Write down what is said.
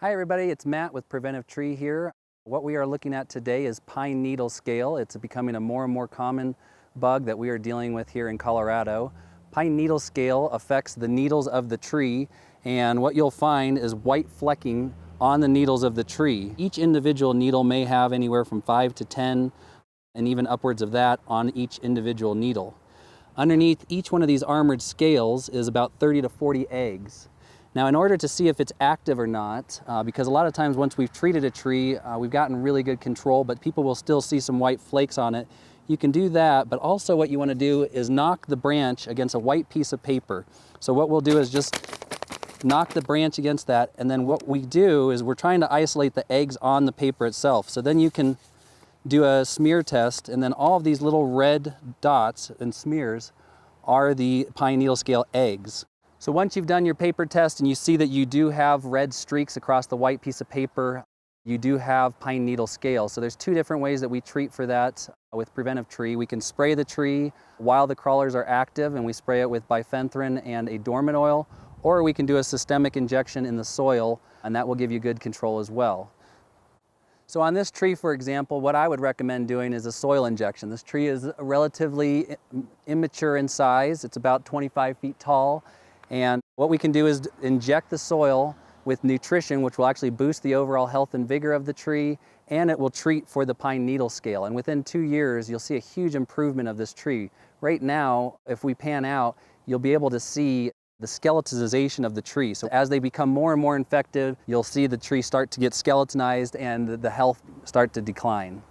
Hi everybody, it's Matt with Preventive Tree here. What we are looking at today is pine needle scale. It's becoming a more and more common bug that we are dealing with here in Colorado. Pine needle scale affects the needles of the tree, and what you'll find is white flecking on the needles of the tree. Each individual needle may have anywhere from 5 to 10 and even upwards of that on each individual needle. Underneath each one of these armored scales is about 30 to 40 eggs. Now, in order to see if it's active or not, because a lot of times once we've treated a tree, we've gotten really good control, but people will still see some white flakes on it. You can do that, but also what you want to do is knock the branch against a white piece of paper. So what we'll do is just knock the branch against that, and then what we do is we're trying to isolate the eggs on the paper itself. So then you can do a smear test, and then all of these little red dots and smears are the pine needle scale eggs. So once you've done your paper test and you see that you do have red streaks across the white piece of paper, you do have pine needle scale. So there's two different ways that we treat for that with Preventive Tree. We can spray the tree while the crawlers are active, and we spray it with bifenthrin and a dormant oil, or we can do a systemic injection in the soil, and that will give you good control as well. So on this tree, for example, what I would recommend doing is a soil injection. This tree is relatively immature in size. It's about 25 feet tall. And what we can do is inject the soil with nutrition, which will actually boost the overall health and vigor of the tree, and it will treat for the pine needle scale. And within 2 years, you'll see a huge improvement of this tree. Right now, if we pan out, you'll be able to see the skeletonization of the tree. So as they become more and more infected, you'll see the tree start to get skeletonized and the health start to decline.